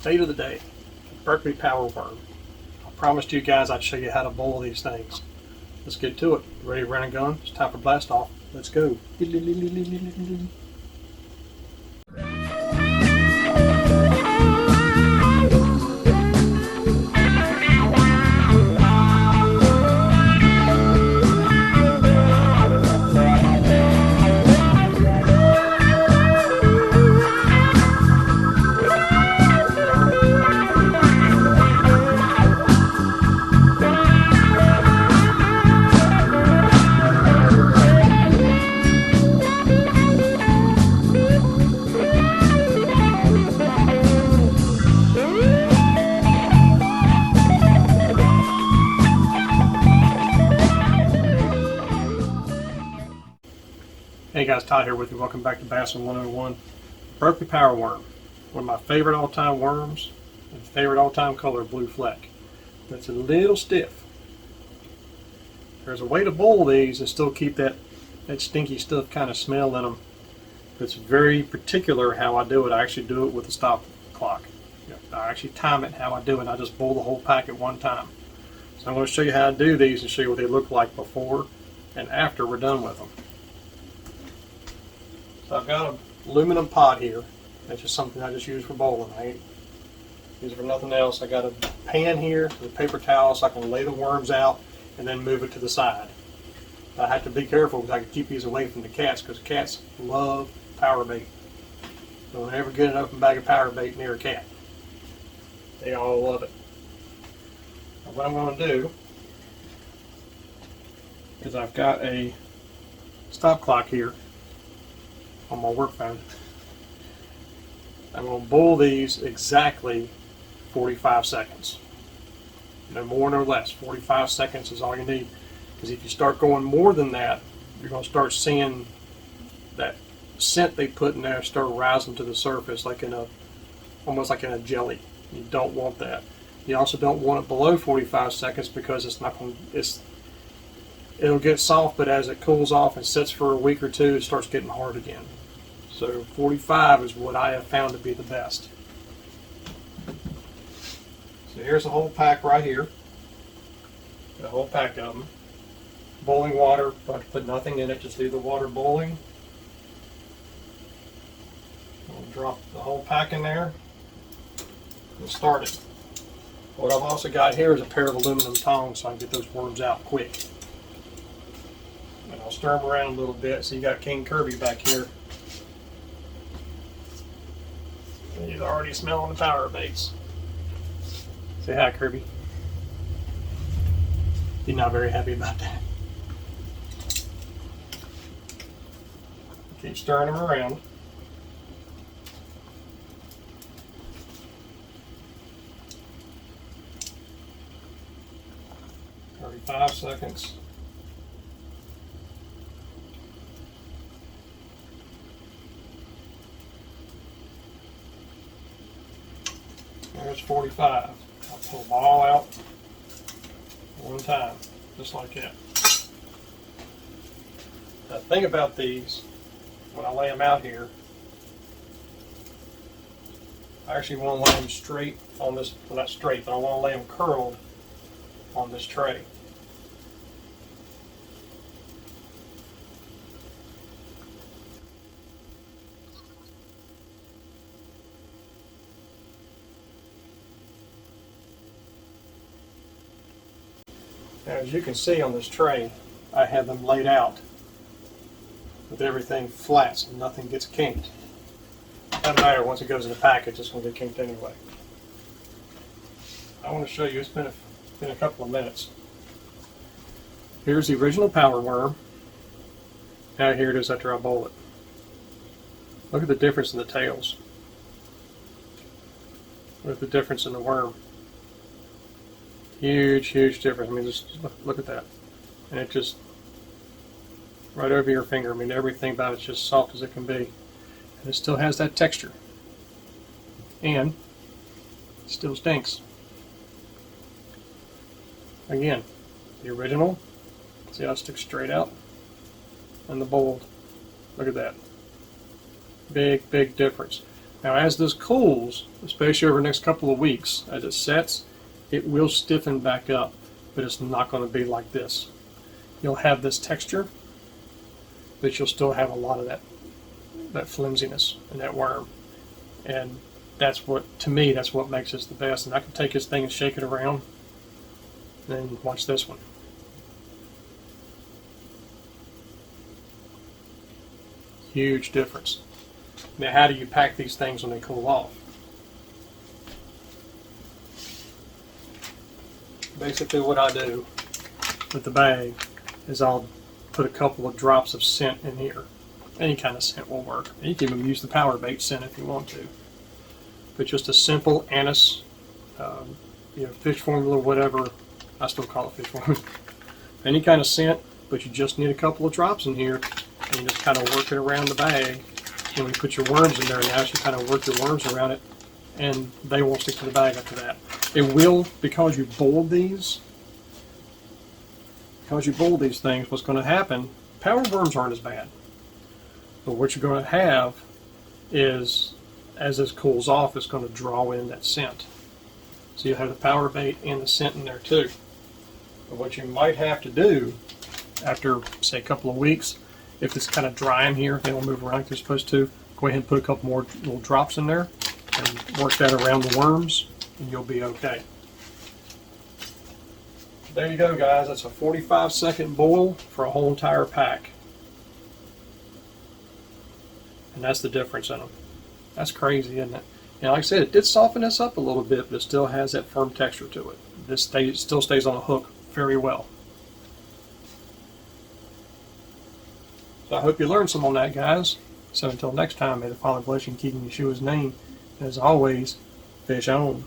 State of the day, Berkley power worm. I promised you guys I'd show you how to boil these things. Let's get to it. Ready to run a gun? It's time for blast off. Let's go. Hey guys, Todd here with you. Welcome back to Bassin 101. Berkley power worm. One of my favorite all-time worms and favorite all-time color, blue fleck. But it's a little stiff. There's a way to boil these and still keep that stinky stuff kind of smell in them. But it's very particular how I do it. I actually do it with a stop clock. I actually time it how I do it. I just boil the whole pack at one time. So I'm going to show you how to do these and show you what they look like before and after we're done with them. So I've got an aluminum pot here. That's just something I just use for boiling. I ain't use it for nothing else. I got a pan here with a paper towel so I can lay the worms out and then move it to the side. I have to be careful because I can keep these away from the cats because cats love power bait. Don't ever get an open bag of power bait near a cat. They all love it. Now what I'm going to do is I've got a stop clock here on my work phone. I'm going to boil these exactly 45 seconds. No more, no less. 45 seconds is all you need. Because if you start going more than that, you're going to start seeing that scent they put in there start rising to the surface like almost like in a jelly. You don't want that. You also don't want it below 45 seconds because it'll get soft, but as it cools off and sits for a week or two, it starts getting hard again. So 45 is what I have found to be the best. So here's the whole pack right here. The whole pack of them. Boiling water, don't have to put nothing in it, just leave the water boiling. I'll drop the whole pack in there and start it. What I've also got here is a pair of aluminum tongs so I can get those worms out quick. And I'll stir them around a little bit. So you got King Kirby back here. And he's already smelling the power baits. Say hi, Kirby. He's not very happy about that. Keep stirring them around. Every 5 seconds. There's 45. I'll pull them all out one time, just like that. Now, the thing about these, when I lay them out here, I actually want to lay them straight on this, well, not straight, but I want to lay them curled on this tray. Now, as you can see on this tray, I have them laid out with everything flat so nothing gets kinked. Doesn't matter, once it goes in the package, it's going to get kinked anyway. I want to show you, it's been a couple of minutes. Here's the original power worm. Now here it is after I boil it. Look at the difference in the tails. Look at the difference in the worm. Huge, huge difference. I mean, just look at that. And it just, right over your finger. I mean, everything about it's just soft as it can be. And it still has that texture. And it still stinks. Again, the original, see how it sticks straight out? And the boiled. Look at that. Big, big difference. Now as this cools, especially over the next couple of weeks, as it sets, it will stiffen back up, but it's not going to be like this. You'll have this texture, but you'll still have a lot of that flimsiness and that worm. And that's what, to me, that's what makes this the best. And I can take this thing and shake it around, and then watch this one. Huge difference. Now, how do you pack these things when they cool off? Basically what I do with the bag is I'll put a couple of drops of scent in here. Any kind of scent will work. You can even use the power bait scent if you want to. But just a simple anise, fish formula, whatever. I still call it fish formula. Any kind of scent, but you just need a couple of drops in here, and you just kind of work it around the bag. And when you put your worms in there, now you kind of work your worms around it, and they won't stick to the bag after that. It will, because you boiled these. Because you boiled these things, what's going to happen? Power worms aren't as bad. But what you're going to have is, as this cools off, it's going to draw in that scent. So you'll have the power bait and the scent in there too. But what you might have to do after, say, a couple of weeks, if it's kind of dry in here, they don't move around like they're supposed to, go ahead and put a couple more little drops in there and work that around the worms, and you'll be okay. There you go, guys. That's a 45-second boil for a whole entire pack. And that's the difference in them. That's crazy, isn't it? And like I said, it did soften this up a little bit, but it still has that firm texture to it. This still stays on the hook very well. So I hope you learned some on that, guys. So until next time, may the Father bless you and keep in Yeshua's name. As always, fish on.